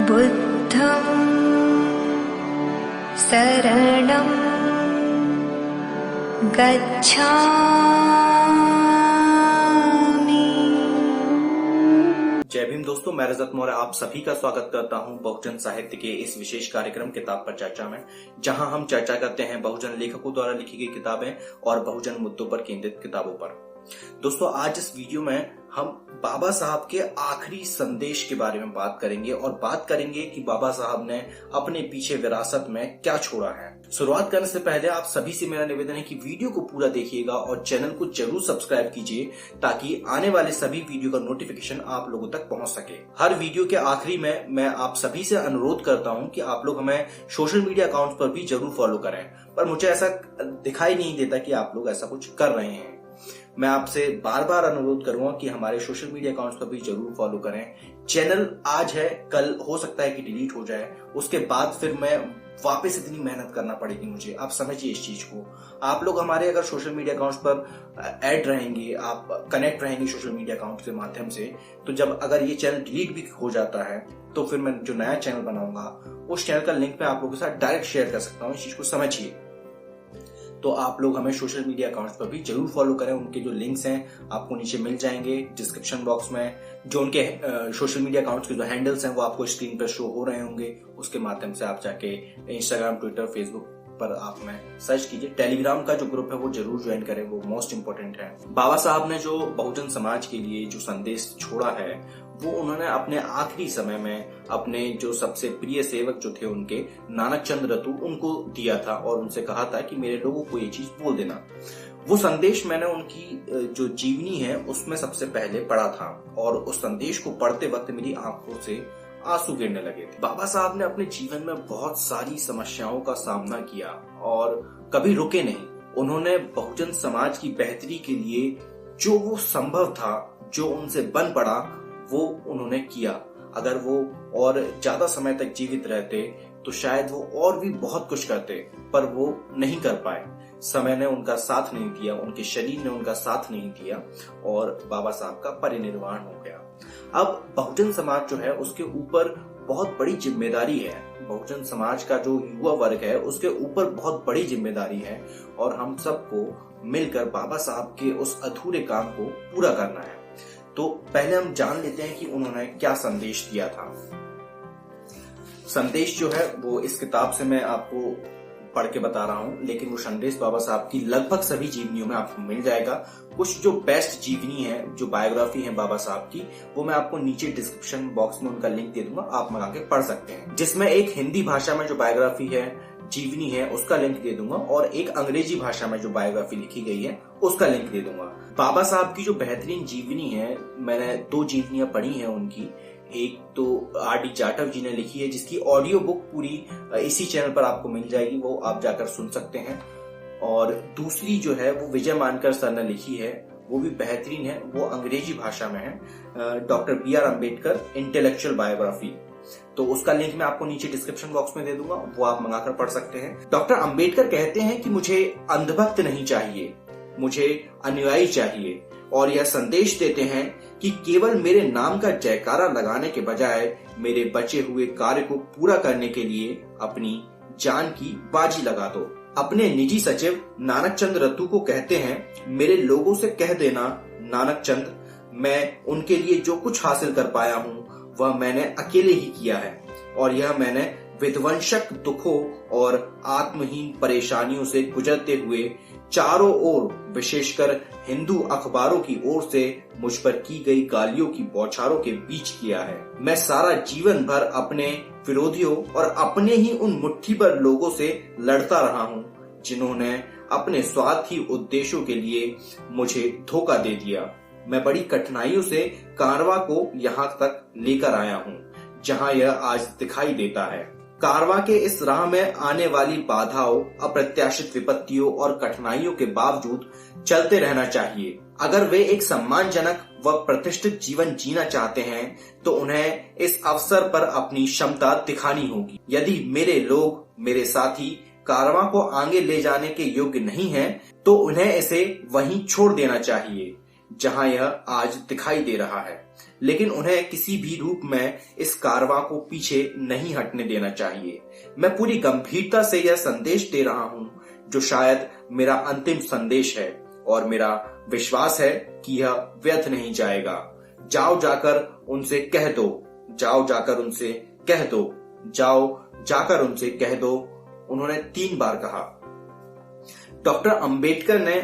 बुद्धं शरणं गच्छामि। जय भीम दोस्तों, मैं रजत मौर्य आप सभी का स्वागत करता हूं बहुजन साहित्य के इस विशेष कार्यक्रम किताब पर चर्चा में, जहां हम चर्चा करते हैं बहुजन लेखकों द्वारा लिखी गई किताबें और बहुजन मुद्दों पर केंद्रित किताबों पर। दोस्तों, आज इस वीडियो में हम बाबा साहब के आखिरी संदेश के बारे में बात करेंगे और बात करेंगे कि बाबा साहब ने अपने पीछे विरासत में क्या छोड़ा है। शुरुआत करने से पहले आप सभी से मेरा निवेदन है कि वीडियो को पूरा देखिएगा और चैनल को जरूर सब्सक्राइब कीजिए ताकि आने वाले सभी वीडियो का नोटिफिकेशन आप लोगों तक पहुंच सके। हर वीडियो के आखिरी में मैं आप सभी से अनुरोध करता हूं कि आप लोग हमें सोशल मीडिया अकाउंट पर भी जरूर फॉलो करें, पर मुझे ऐसा दिखाई नहीं देता कि आप लोग ऐसा कुछ कर रहे हैं। मैं आपसे बार बार अनुरोध करूंगा कि हमारे सोशल मीडिया अकाउंट्स पर भी जरूर फॉलो करें। चैनल आज है, कल हो सकता है कि डिलीट हो जाए, उसके बाद फिर मैं वापस इतनी मेहनत करना पड़ेगी मुझे। आप समझिए इस चीज को। आप लोग हमारे अगर सोशल मीडिया अकाउंट्स पर ऐड रहेंगे, आप कनेक्ट रहेंगे सोशल मीडिया अकाउंट के माध्यम से, तो जब अगर ये चैनल डिलीट भी हो जाता है तो फिर मैं जो नया चैनल बनाऊंगा उस चैनल का लिंक मैं आप लोगों के साथ डायरेक्ट शेयर कर सकता हूँ। इस चीज को समझिए। तो आप लोग हमें सोशल मीडिया अकाउंट्स पर भी जरूर फॉलो करें। उनके जो लिंक्स हैं आपको नीचे मिल जाएंगे डिस्क्रिप्शन बॉक्स में। जो उनके सोशल मीडिया अकाउंट्स के जो हैंडल्स हैं वो आपको स्क्रीन पर शो हो रहे होंगे। उसके माध्यम से आप जाके इंस्टाग्राम, ट्विटर, फेसबुक पर आप में सर्च कीजिए। टेलीग्राम का जो ग्रुप है वो जरूर ज्वाइन करें, वो मोस्ट इंपोर्टेंट है। बाबा साहब ने जो बहुजन समाज के लिए जो संदेश छोड़ा है वो उन्होंने अपने आखिरी समय में अपने जो सबसे प्रिय सेवक जो थे उनके नानक चंद रतु उनको दिया था और उनसे कहा था कि मेरे लोगों को ये चीज बोल देना। वो संदेश मैंने उनकी जो जीवनी है उसमें सबसे पहले पढ़ा था और उस संदेश को पढ़ते वक्त मेरी आंखों से आंसू गिरने लगे थे। बाबा साहब ने अपने जीवन में बहुत सारी समस्याओं का सामना किया और कभी रुके नहीं। उन्होंने बहुजन समाज की बेहतरी के लिए जो वो संभव था, जो उनसे बन पड़ा, वो उन्होंने किया। अगर वो और ज्यादा समय तक जीवित रहते तो शायद वो और भी बहुत कुछ करते, पर वो नहीं कर पाए। समय ने उनका साथ नहीं दिया, उनके शरीर ने उनका साथ नहीं दिया और बाबा साहब का परिनिर्वाण हो गया। अब बहुजन समाज जो है उसके ऊपर बहुत बड़ी जिम्मेदारी है। बहुजन समाज का जो युवा वर्ग है उसके ऊपर बहुत बड़ी जिम्मेदारी है और हम सबको मिलकर बाबा साहब के उस अधूरे काम को पूरा करना है। तो पहले हम जान लेते हैं कि उन्होंने क्या संदेश दिया था। संदेश जो है वो इस किताब से मैं आपको पढ़ के बता रहा हूं, लेकिन वो संदेश बाबा साहब की लगभग सभी जीवनियों में आपको मिल जाएगा। कुछ जो बेस्ट जीवनी है, जो बायोग्राफी है बाबा साहब की, वो मैं आपको नीचे डिस्क्रिप्शन बॉक्स में उनका लिंक दे दूंगा, आप मंगा के पढ़ सकते हैं। जिसमें एक हिंदी भाषा में जो बायोग्राफी है, जीवनी है, उसका लिंक दे दूंगा और एक अंग्रेजी भाषा में जो बायोग्राफी लिखी गई है उसका लिंक दे दूंगा। बाबा साहब की जो बेहतरीन जीवनी है, मैंने 2 जीवनियां पढ़ी हैं उनकी। एक तो R.D. जाटव जी ने लिखी है जिसकी ऑडियो बुक पूरी इसी चैनल पर आपको मिल जाएगी, वो आप जाकर सुन सकते हैं। और दूसरी जो है वो विजय मानकर सर ने लिखी है, वो भी बेहतरीन है, वो अंग्रेजी भाषा में है, doctor B.R. Ambedkar intellectual biography. तो उसका लिंक मैं आपको नीचे डिस्क्रिप्शन बॉक्स में दे दूंगा, वो आप मंगाकर पढ़ सकते हैं। डॉक्टर अम्बेडकर कहते हैं कि मुझे अंधभक्त नहीं चाहिए, मुझे अनुयायी चाहिए, और यह संदेश देते हैं कि केवल मेरे नाम का जयकारा लगाने के बजाय मेरे बचे हुए कार्य को पूरा करने के लिए अपनी जान की बाजी लगा दो। अपने निजी सचिव नानक चंद रतु को कहते हैं, मेरे लोगों से कह देना नानक चंद, मैं उनके लिए जो कुछ हासिल कर पाया हूँ वह मैंने अकेले ही किया है और यह मैंने विध्वंसक दुखों और आत्महीन परेशानियों से गुजरते हुए चारों ओर, विशेषकर हिंदू अखबारों की ओर से मुझ पर की गई गालियों की बौछारों के बीच किया है। मैं सारा जीवन भर अपने विरोधियों और अपने ही उन मुट्ठी भर लोगों से लड़ता रहा हूँ जिन्होंने अपने स्वार्थी उद्देश्यों के लिए मुझे धोखा दे दिया। मैं बड़ी कठिनाइयों से कारवां को यहाँ तक लेकर आया हूँ जहाँ यह आज दिखाई देता है। कारवां के इस राह में आने वाली बाधाओं, अप्रत्याशित विपत्तियों और कठिनाइयों के बावजूद चलते रहना चाहिए। अगर वे एक सम्मानजनक व प्रतिष्ठित जीवन जीना चाहते हैं तो उन्हें इस अवसर पर अपनी क्षमता दिखानी होगी। यदि मेरे लोग, मेरे साथी कारवां को आगे ले जाने के योग्य नहीं हैं, तो उन्हें इसे वहीं छोड़ देना चाहिए। जहां यह आज दिखाई दे रहा है, लेकिन उन्हें किसी भी रूप में इस कारवां को पीछे नहीं हटने देना चाहिए। मैं पूरी गंभीरता से यह संदेश दे रहा हूं, जो शायद मेरा अंतिम संदेश है, और मेरा विश्वास है कि यह व्यर्थ नहीं जाएगा। जाओ जाकर उनसे कह दो, जाओ जाकर उनसे कह दो, जाओ जाकर उनसे कह दो, उन्होंने 3 बार कहा। डॉक्टर अंबेडकर ने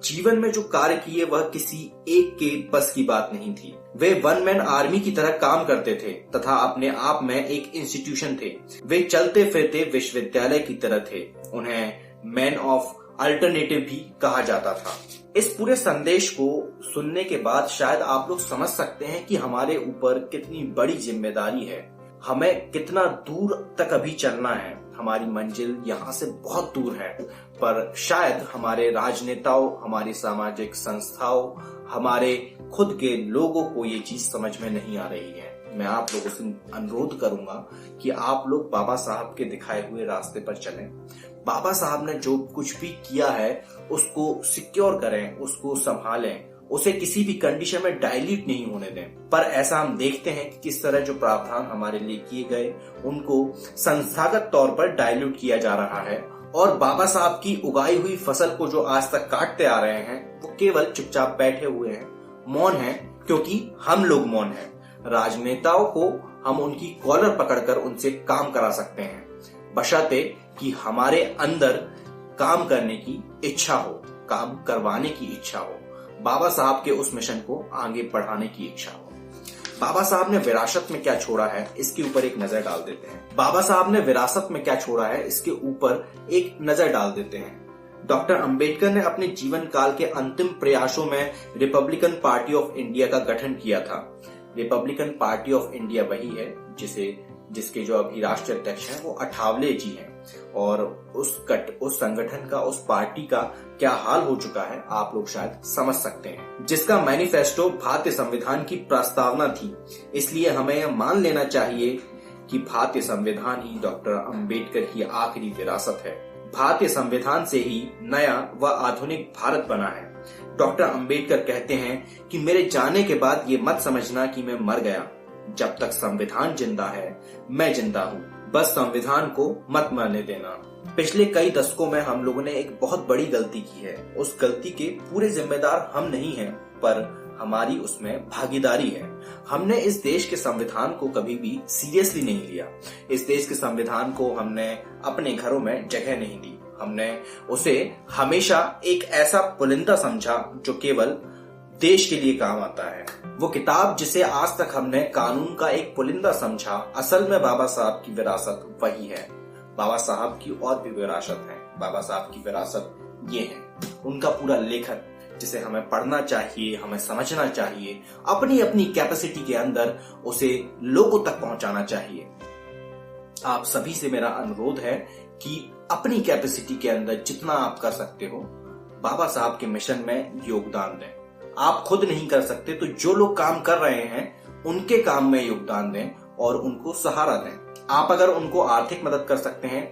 जीवन में जो कार्य किए वह किसी एक के बस की बात नहीं थी। वे वन मैन आर्मी की तरह काम करते थे तथा अपने आप में एक इंस्टीट्यूशन थे। वे चलते फिरते विश्वविद्यालय की तरह थे। उन्हें मैन ऑफ अल्टरनेटिव भी कहा जाता था। इस पूरे संदेश को सुनने के बाद शायद आप लोग समझ सकते हैं कि हमारे ऊपर कितनी बड़ी जिम्मेदारी है। हमें कितना दूर तक अभी चलना है। हमारी मंजिल यहाँ से बहुत दूर है, पर शायद हमारे राजनेताओं, हमारी सामाजिक संस्थाओं, हमारे खुद के लोगों को ये चीज समझ में नहीं आ रही है। मैं आप लोगों से अनुरोध करूंगा कि आप लोग बाबा साहब के दिखाए हुए रास्ते पर चलें। बाबा साहब ने जो कुछ भी किया है उसको सिक्योर करें, उसको संभालें, उसे किसी भी कंडीशन में डाइल्यूट नहीं होने दें। पर ऐसा हम देखते हैं कि किस तरह जो प्रावधान हमारे लिए किए गए उनको संस्थागत तौर पर डाइल्यूट किया जा रहा है, और बाबा साहब की उगाई हुई फसल को जो आज तक काटते आ रहे हैं वो केवल चुपचाप बैठे हुए हैं, मौन हैं, क्योंकि हम लोग मौन हैं। राजनेताओं को हम उनकी कॉलर पकड़कर उनसे काम करा सकते हैं, बशर्ते कि हमारे अंदर काम करने की इच्छा हो, काम करवाने की इच्छा हो, बाबा साहब के उस मिशन को आगे बढ़ाने की इच्छा हो। बाबा साहब ने विरासत में क्या छोड़ा है इसके ऊपर एक नजर डाल देते हैं। बाबा साहब ने विरासत में क्या छोड़ा है इसके ऊपर एक नजर डाल देते हैं। डॉक्टर अंबेडकर ने अपने जीवन काल के अंतिम प्रयासों में रिपब्लिकन पार्टी ऑफ इंडिया का गठन किया था। रिपब्लिकन पार्टी ऑफ इंडिया वही है जिसके जो अभी राष्ट्रीय अध्यक्ष हैं वो अठावले जी हैं, और उस संगठन का, उस पार्टी का क्या हाल हो चुका है आप लोग शायद समझ सकते हैं। जिसका मैनिफेस्टो भारतीय संविधान की प्रस्तावना थी। इसलिए हमें यह मान लेना चाहिए कि भारतीय संविधान ही डॉक्टर अंबेडकर की आखिरी विरासत है। भारतीय संविधान से ही नया व आधुनिक भारत बना है। डॉक्टर अंबेडकर कहते हैं कि मेरे जाने के बाद ये मत समझना कि मैं मर गया। जब तक संविधान जिंदा है मैं जिंदा हूँ, बस संविधान को मत मरने देना। पिछले कई दशकों में हम लोगों ने एक बहुत बड़ी गलती की है। उस गलती के पूरे जिम्मेदार हम नहीं हैं, पर हमारी उसमें भागीदारी है। हमने इस देश के संविधान को कभी भी सीरियसली नहीं लिया। इस देश के संविधान को हमने अपने घरों में जगह नहीं दी। हमने उसे हमेशा एक ऐसा पुलिंदा समझा जो केवल देश के लिए काम आता है। वो किताब जिसे आज तक हमने कानून का एक पुलिंदा समझा, असल में बाबा साहब की विरासत वही है। बाबा साहब की और भी विरासत है। बाबा साहब की विरासत ये है, उनका पूरा लेखन जिसे हमें पढ़ना चाहिए, हमें समझना चाहिए, अपनी अपनी कैपेसिटी के अंदर उसे लोगों तक पहुंचाना चाहिए। आप सभी से मेरा अनुरोध है कि अपनी कैपेसिटी के अंदर जितना आप कर सकते हो बाबा साहब के मिशन में योगदान दें। आप खुद नहीं कर सकते तो जो लोग काम कर रहे हैं उनके काम में योगदान दें और उनको सहारा दें। आप अगर उनको आर्थिक मदद कर सकते हैं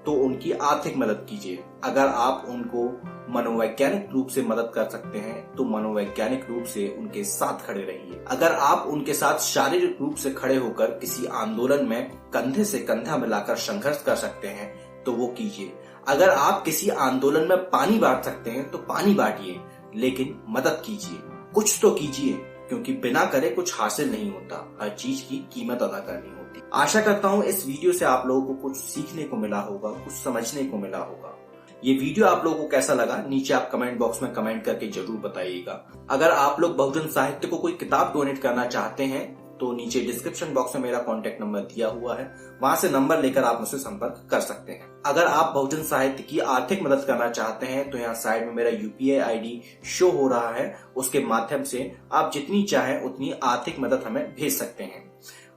तो उनकी आर्थिक मदद कीजिए। अगर आप उनको मनोवैज्ञानिक रूप से मदद कर सकते हैं तो मनोवैज्ञानिक रूप से उनके साथ खड़े रहिए। अगर आप उनके साथ शारीरिक रूप से खड़े होकर किसी आंदोलन में कंधे से कंधा मिलाकर संघर्ष कर सकते हैं तो वो कीजिए। अगर आप किसी आंदोलन में पानी बांट सकते हैं तो पानी बांटिए, लेकिन मदद कीजिए, कुछ तो कीजिए, क्योंकि बिना करे कुछ हासिल नहीं होता। हर चीज की कीमत अदा करनी होती। आशा करता हूँ इस वीडियो से आप लोगों को कुछ सीखने को मिला होगा, कुछ समझने को मिला होगा। ये वीडियो आप लोगों को कैसा लगा नीचे आप कमेंट बॉक्स में कमेंट करके जरूर बताइएगा। अगर आप लोग बहुजन साहित्य को कोई किताब डोनेट करना चाहते हैं तो नीचे डिस्क्रिप्शन बॉक्स में मेरा कॉन्टेक्ट नंबर दिया हुआ है, वहां से नंबर लेकर आप मुझसे संपर्क कर सकते हैं। अगर आप बहुजन साहित्य की आर्थिक मदद करना चाहते हैं तो यहाँ साइड में मेरा यूपीआई आईडी शो हो रहा है, उसके माध्यम से आप जितनी चाहें उतनी आर्थिक मदद हमें भेज सकते हैं।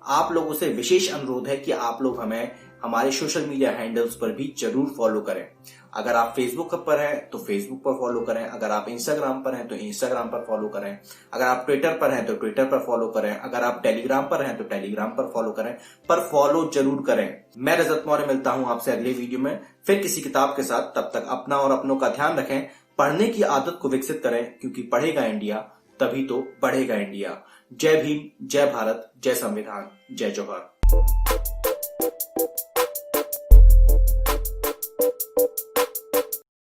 आप लोगों से विशेष अनुरोध है कि आप लोग हमें हमारे सोशल मीडिया हैंडल्स पर भी जरूर फॉलो करें। अगर आप फेसबुक पर हैं तो फेसबुक पर फॉलो करें, अगर आप इंस्टाग्राम पर हैं तो इंस्टाग्राम पर फॉलो करें, अगर आप ट्विटर पर हैं तो ट्विटर पर फॉलो करें, अगर आप टेलीग्राम पर हैं तो टेलीग्राम पर फॉलो करें, पर फॉलो जरूर करें। मैं रजत मौर्य मिलता हूं आपसे अगले वीडियो में फिर किसी किताब के साथ। तब तक अपना और अपनों का ध्यान रखें, पढ़ने की आदत को विकसित करें, क्योंकि पढ़ेगा इंडिया तभी तो बढ़ेगा इंडिया। जय भीम, जय भारत, जय संविधान, जय जोहार।